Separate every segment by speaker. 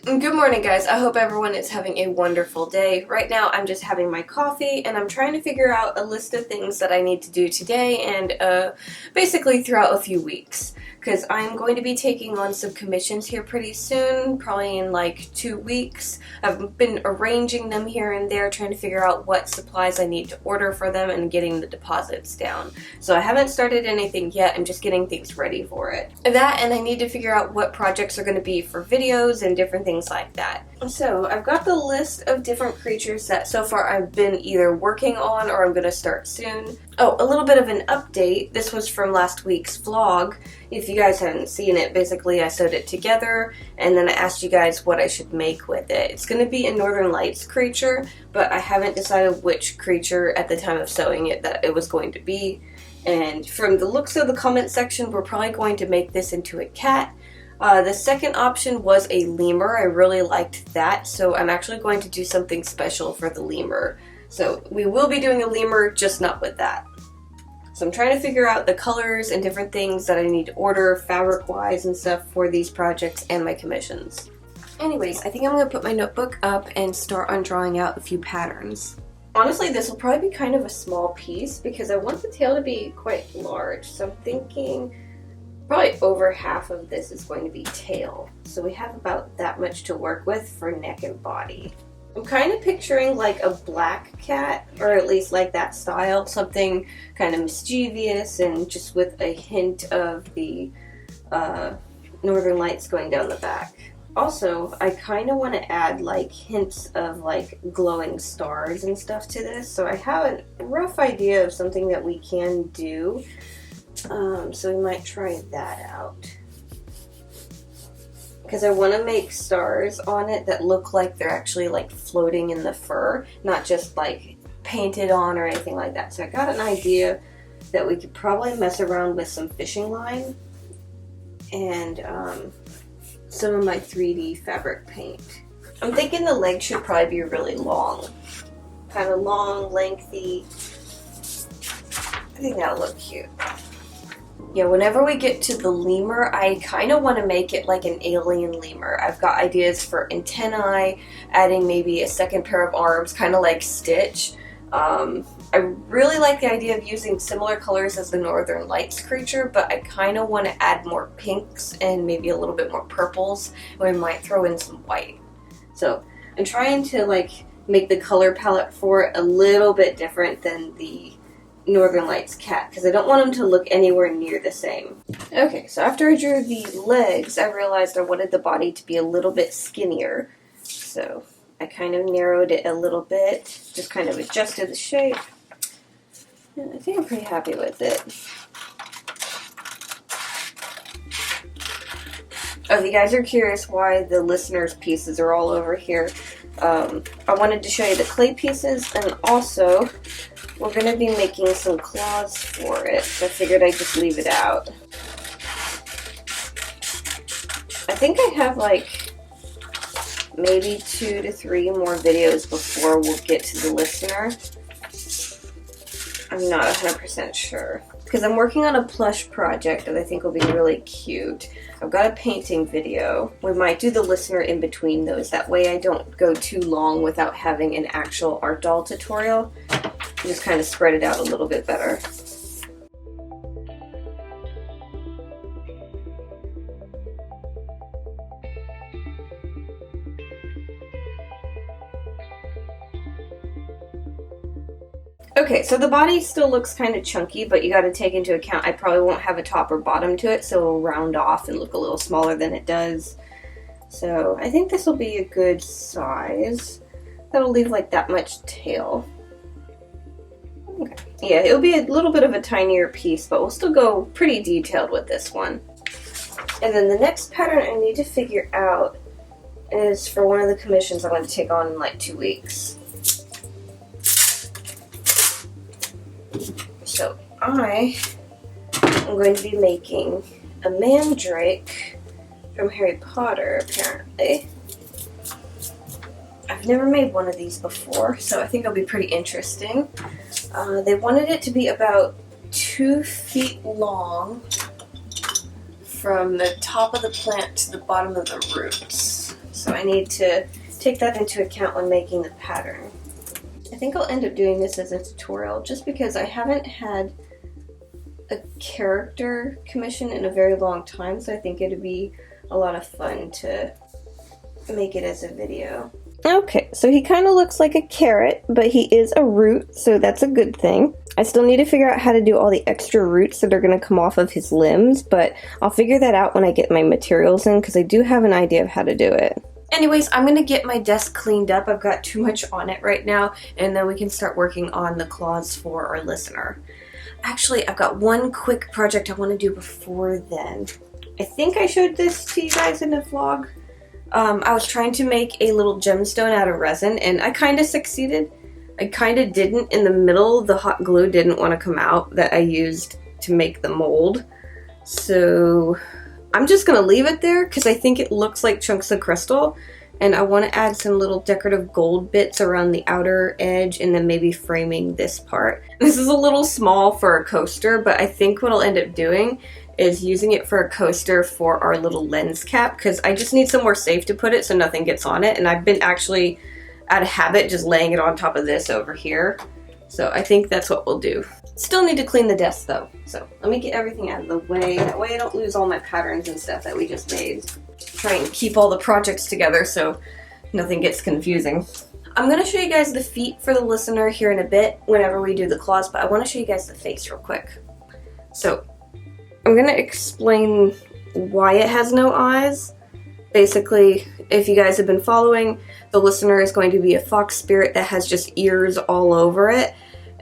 Speaker 1: Good morning, guys. I hope everyone is having a wonderful day. Right now I'm just having my coffee and I'm trying to figure out a list of things that I need to do today and basically throughout a few weeks. Because I'm going to be taking on some commissions here pretty soon, probably in like 2 weeks. I've been arranging them here and there, trying to figure out what supplies I need to order for them and getting the deposits down. So I haven't started anything yet, I'm just getting things ready for it. That, and I need to figure out what projects are going to be for videos and different things like that. So I've got the list of different creatures that so far I've been either working on or I'm going to start soon. Oh, a little bit of an update. This was from last week's vlog. If you guys hadn't seen it, basically I sewed it together and then I asked you guys what I should make with it. It's going to be a Northern Lights creature, but I haven't decided which creature at the time of sewing it that it was going to be. And from the looks of the comment section, we're probably going to make this into a cat. The second option was a lemur. I really liked that, so I'm actually going to do something special for the lemur. So we will be doing a lemur, just not with that. So I'm trying to figure out the colors and different things that I need to order fabric-wise and stuff for these projects and my commissions. Anyways, I think I'm going to put my notebook up and start on drawing out a few patterns. Honestly, this will probably be kind of a small piece because I want the tail to be quite large. So I'm thinking probably over half of this is going to be tail. So we have about that much to work with for neck and body. I'm kind of picturing like a black cat, or at least like that style. Something kind of mischievous and just with a hint of the Northern Lights going down the back. Also, I kind of want to add like hints of like glowing stars and stuff to this. So I have a rough idea of something that we can do. So we might try that out. Because I want to make stars on it that look like they're actually like floating in the fur, not just like painted on or anything like that. So I got an idea that we could probably mess around with some fishing line and some of my 3D fabric paint. I'm thinking the legs should probably be really long. Kind of long, lengthy. I think that'll look cute. Yeah, whenever we get to the lemur, I kind of want to make it like an alien lemur. I've got ideas for antennae, adding maybe a second pair of arms, kind of like Stitch. I really like the idea of using similar colors as the Northern Lights creature, but I kind of want to add more pinks and maybe a little bit more purples, and we might throw in some white. So I'm trying to like make the color palette for it a little bit different than the Northern Lights cat, because I don't want them to look anywhere near the same. Okay, so after I drew the legs, I realized I wanted the body to be a little bit skinnier. So I kind of narrowed it a little bit, just kind of adjusted the shape. And I think I'm pretty happy with it. Oh, if you guys are curious why the listeners' pieces are all over here, I wanted to show you the clay pieces, and also we're going to be making some claws for it, so I figured I'd just leave it out. I think I have like maybe 2 to 3 more videos before we'll get to the listener. I'm not 100% sure. Because I'm working on a plush project that I think will be really cute. I've got a painting video. We might do the listener in between those. That way I don't go too long without having an actual ArtDoll tutorial. Just kind of spread it out a little bit better. Okay, so the body still looks kind of chunky, but you got to take into account I probably won't have a top or bottom to it, so it'll round off and look a little smaller than it does. So I think this will be a good size. That'll leave like that much tail. Okay. Yeah, it'll be a little bit of a tinier piece, but we'll still go pretty detailed with this one. And then the next pattern I need to figure out is for one of the commissions I'm going to take on in like 2 weeks. So I am going to be making a mandrake from Harry Potter, apparently. I've never made one of these before, so I think it'll be pretty interesting. They wanted it to be about 2 feet long from the top of the plant to the bottom of the roots. So I need to take that into account when making the pattern. I think I'll end up doing this as a tutorial just because I haven't had a character commission in a very long time, so I think it'd be a lot of fun to make it as a video. Okay, so he kind of looks like a carrot, but he is a root, so that's a good thing. I still need to figure out how to do all the extra roots that are going to come off of his limbs, but I'll figure that out when I get my materials in, because I do have an idea of how to do it. Anyways, I'm going to get my desk cleaned up. I've got too much on it right now, and then we can start working on the claws for our listener. Actually, I've got one quick project I want to do before then. I think I showed this to you guys in a vlog. I was trying to make a little gemstone out of resin, and I kind of succeeded. I kind of didn't. In the middle, the hot glue didn't want to come out that I used to make the mold. So I'm just going to leave it there because I think it looks like chunks of crystal, and I want to add some little decorative gold bits around the outer edge and then maybe framing this part. This is a little small for a coaster, but I think what I'll end up doing is using it for a coaster for our little lens cap, because I just need somewhere safe to put it so nothing gets on it, and I've been actually out of habit just laying it on top of this over here. So I think that's what we'll do. Still need to clean the desk though, so let me get everything out of the way. That way I don't lose all my patterns and stuff that we just made. Try and keep all the projects together so nothing gets confusing. I'm going to show you guys the feet for the listener here in a bit whenever we do the claws, but I want to show you guys the face real quick. So I'm going to explain why it has no eyes. Basically, if you guys have been following, the listener is going to be a fox spirit that has just ears all over it,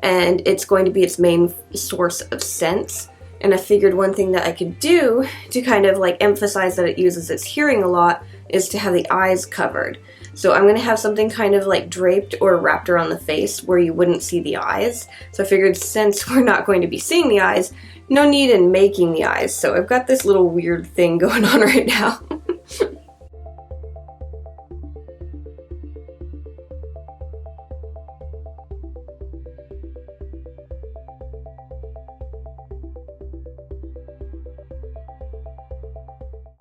Speaker 1: and it's going to be its main source of sense. And I figured one thing that I could do to kind of like emphasize that it uses its hearing a lot is to have the eyes covered. So I'm going to have something kind of like draped or wrapped around the face where you wouldn't see the eyes. So I figured since we're not going to be seeing the eyes, no need in making the eyes. So I've got this little weird thing going on right now.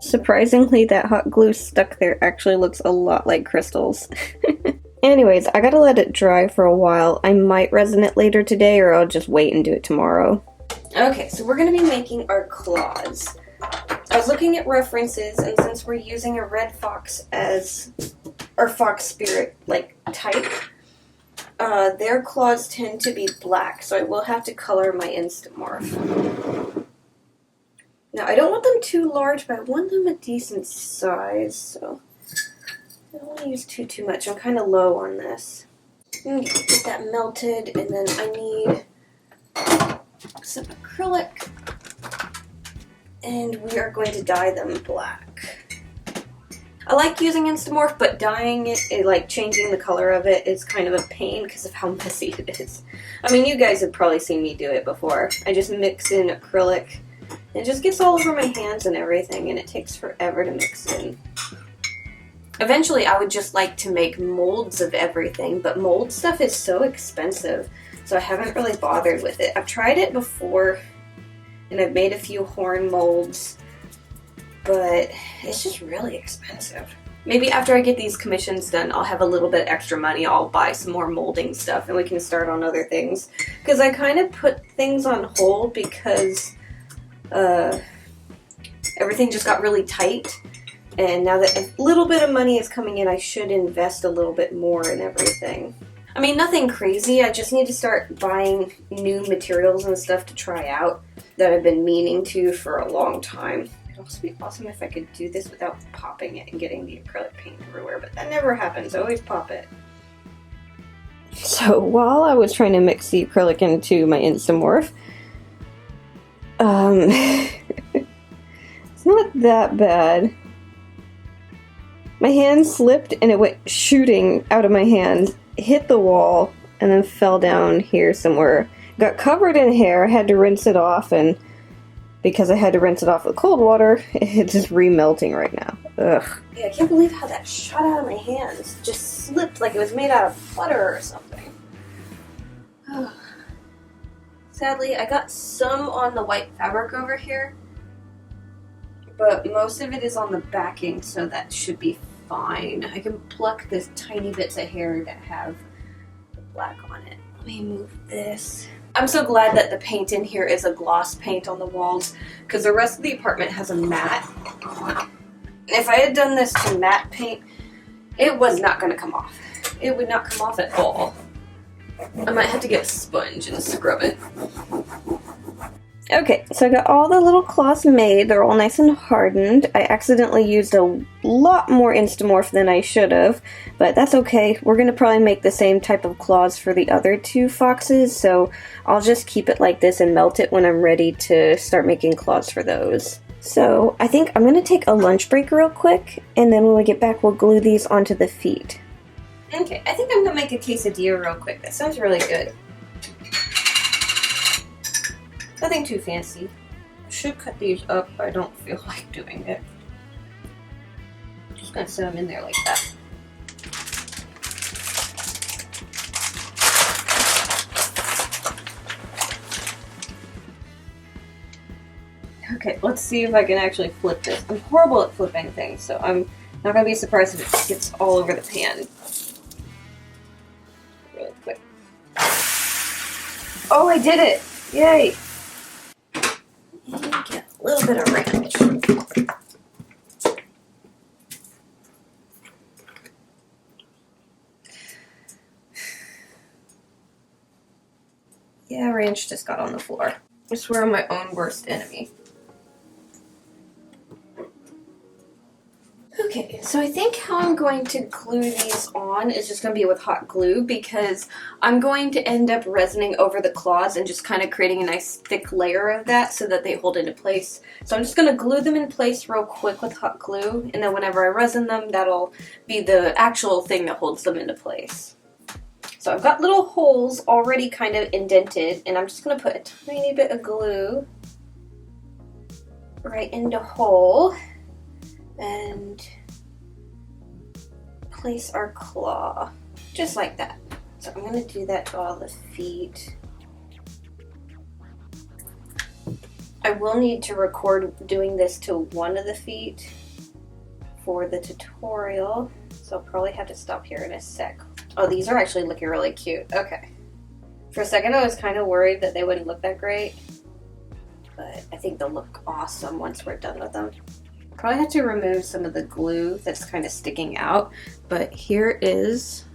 Speaker 1: Surprisingly, that hot glue stuck there actually looks a lot like crystals. Anyways, I gotta let it dry for a while. I might resin it later today, or I'll just wait and do it tomorrow. Okay, so we're gonna be making our claws. I was looking at references, and since we're using a red fox as our fox spirit like type, their claws tend to be black, so I will have to color my Instamorph. Now, I don't want them too large, but I want them a decent size, so I don't want to use too much. I'm kind of low on this. I'm going to get that melted, and then I need some acrylic, and we are going to dye them black. I like using Instamorph, but dyeing it, like changing the color of it, is kind of a pain because of how messy it is. I mean, you guys have probably seen me do it before. I just mix in acrylic. It just gets all over my hands and everything, and it takes forever to mix in. Eventually, I would just like to make molds of everything, but mold stuff is so expensive, so I haven't really bothered with it. I've tried it before, and I've made a few horn molds, but it's just really expensive. Maybe after I get these commissions done, I'll have a little bit extra money. I'll buy some more molding stuff, and we can start on other things. Because I kind of put things on hold because everything just got really tight, and now that a little bit of money is coming in, I should invest a little bit more in everything. I mean, nothing crazy. I just need to start buying new materials and stuff to try out that I've been meaning to for a long time. It'd also be awesome if I could do this without popping it and getting the acrylic paint everywhere, but that never happens. I always pop it. So while I was trying to mix the acrylic into my Instamorph, it's not that bad. My hand slipped and it went shooting out of my hand, hit the wall, and then fell down here somewhere. Got covered in hair, had to rinse it off, and because I had to rinse it off with cold water, it's just remelting right now. Ugh. Yeah, I can't believe how that shot out of my hands. Just slipped like it was made out of butter or something. Ugh. Sadly, I got some on the white fabric over here, but most of it is on the backing, so that should be fine. I can pluck the tiny bits of hair that have the black on it. Let me move this. I'm so glad that the paint in here is a gloss paint on the walls because the rest of the apartment has a matte. If I had done this to matte paint, it was not going to come off. It would not come off at all. I might have to get a sponge and scrub it. Okay, so I got all the little claws made. They're all nice and hardened. I accidentally used a lot more Instamorph than I should have, but that's okay. We're going to probably make the same type of claws for the other two foxes, so I'll just keep it like this and melt it when I'm ready to start making claws for those. So I think I'm going to take a lunch break real quick, and then when we get back we'll glue these onto the feet. Okay, I think I'm going to make a quesadilla real quick. That sounds really good. Nothing too fancy. I should cut these up, but I don't feel like doing it. I'm just gonna set them in there like that. Okay, let's see if I can actually flip this. I'm horrible at flipping things, so I'm not gonna be surprised if it gets all over the pan. Really quick. Oh, I did it! Yay! And get a little bit of ranch. Yeah, ranch just got on the floor. I swear I'm my own worst enemy. Okay, so I think how I'm going to glue these on is just going to be with hot glue because I'm going to end up resining over the claws and just kind of creating a nice thick layer of that so that they hold into place. So I'm just going to glue them in place real quick with hot glue, and then whenever I resin them, that'll be the actual thing that holds them into place. So I've got little holes already kind of indented, and I'm just going to put a tiny bit of glue right into hole and place our claw just like that. So I'm going to do that to all the feet. I will need to record doing this to one of the feet for the tutorial, so I'll probably have to stop here in a sec. Oh, these are actually looking really cute. Okay. For a second I was kind of worried that they wouldn't look that great, but I think they'll look awesome once we're done with them. Probably have to remove some of the glue that's kind of sticking out, but here is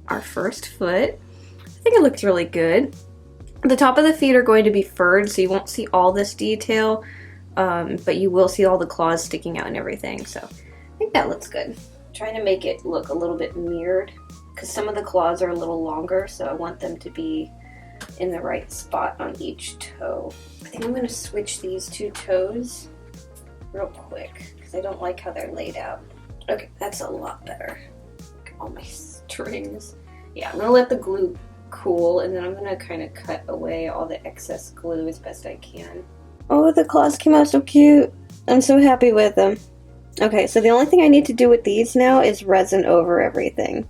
Speaker 1: our first foot. I think it looks really good. The top of the feet are going to be furred, so you won't see all this detail, but you will see all the claws sticking out and everything, so I think that looks good. I'm trying to make it look a little bit mirrored, because some of the claws are a little longer, so I want them to be in the right spot on each toe. I think I'm going to switch these two toes real quick because I don't like how they're laid out. Okay, that's a lot better. Look at all my strings. Yeah, I'm gonna let the glue cool and then I'm gonna kind of cut away all the excess glue as best I can. Oh, the claws came out so cute. I'm so happy with them. Okay, so the only thing I need to do with these now is resin over everything.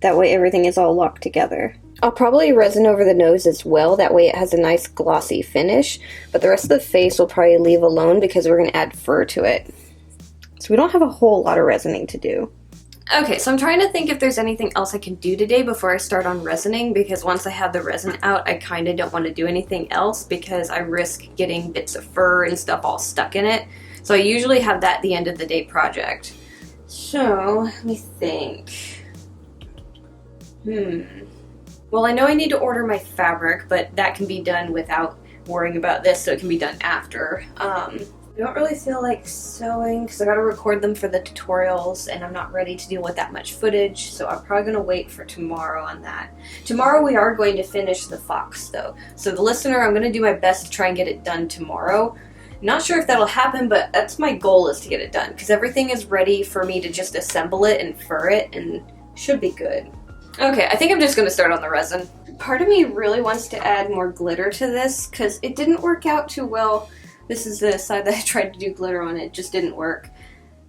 Speaker 1: That way everything is all locked together. I'll probably resin over the nose as well, that way it has a nice glossy finish, but the rest of the face we'll probably leave alone because we're going to add fur to it. So we don't have a whole lot of resining to do. Okay, so I'm trying to think if there's anything else I can do today before I start on resining, because once I have the resin out, I kind of don't want to do anything else because I risk getting bits of fur and stuff all stuck in it. So I usually have that at the end of the day project. So, let me think. Well, I know I need to order my fabric, but that can be done without worrying about this, so it can be done after. I don't really feel like sewing because I gotta record them for the tutorials and I'm not ready to deal with that much footage, so I'm probably gonna wait for tomorrow on that. Tomorrow we are going to finish the fox though. So the listener, I'm gonna do my best to try and get it done tomorrow. Not sure if that'll happen, but that's my goal, is to get it done because everything is ready for me to just assemble it and fur it and should be good. Okay, I think I'm just gonna start on the resin. Part of me really wants to add more glitter to this because it didn't work out too well. This is the side that I tried to do glitter on, it just didn't work.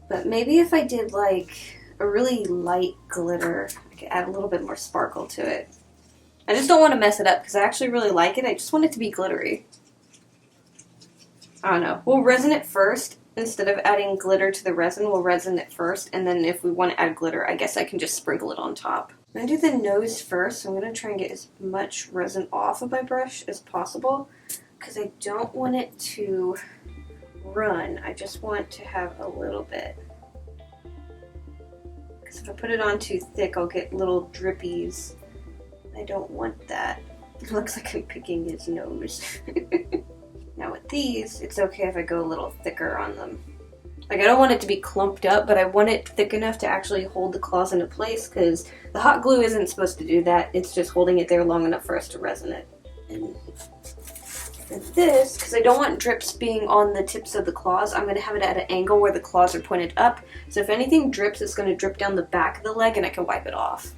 Speaker 1: But maybe if I did like a really light glitter, I could add a little bit more sparkle to it. I just don't want to mess it up because I actually really like it. I just want it to be glittery. I don't know. We'll resin it first, instead of adding glitter to the resin, we'll resin it first, and then if we want to add glitter, I guess I can just sprinkle it on top. I'm going to do the nose first, so I'm going to try and get as much resin off of my brush as possible, because I don't want it to run. I just want to have a little bit. Because if I put it on too thick, I'll get little drippies. I don't want that. It looks like I'm picking his nose. Now with these, it's okay if I go a little thicker on them. Like, I don't want it to be clumped up, but I want it thick enough to actually hold the claws into place, because the hot glue isn't supposed to do that. It's just holding it there long enough for us to resin it. And this, because I don't want drips being on the tips of the claws, I'm going to have it at an angle where the claws are pointed up. So if anything drips, it's going to drip down the back of the leg and I can wipe it off.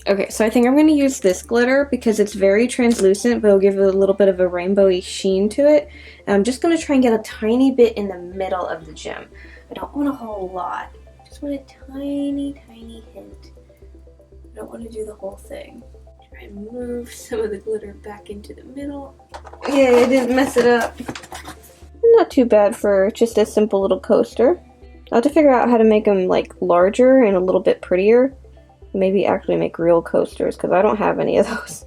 Speaker 1: Okay, so I think I'm going to use this glitter because it's very translucent, but it'll give it a little bit of a rainbowy sheen to it. And I'm just going to try and get a tiny bit in the middle of the gem. I don't want a whole lot. I just want a tiny, tiny hint. I don't want to do the whole thing. Try and move some of the glitter back into the middle. Yeah, I didn't mess it up. Not too bad for just a simple little coaster. I'll have to figure out how to make them like larger and a little bit prettier. Maybe actually make real coasters, because I don't have any of those.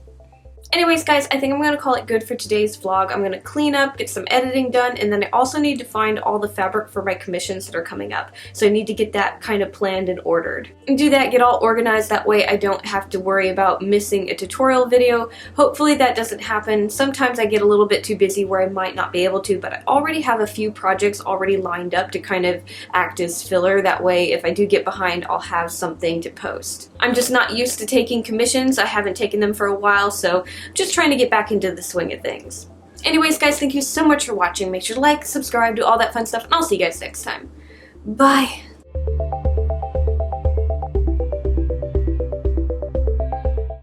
Speaker 1: Anyways, guys, I think I'm going to call it good for today's vlog. I'm going to clean up, get some editing done, and then I also need to find all the fabric for my commissions that are coming up. So I need to get that kind of planned and ordered. And do that, get all organized, that way I don't have to worry about missing a tutorial video. Hopefully that doesn't happen. Sometimes I get a little bit too busy where I might not be able to, but I already have a few projects already lined up to kind of act as filler. That way, if I do get behind, I'll have something to post. I'm just not used to taking commissions. I haven't taken them for a while, so just trying to get back into the swing of things. Anyways, guys, thank you so much for watching. Make sure to like, subscribe, do all that fun stuff, and I'll see you guys next time. Bye!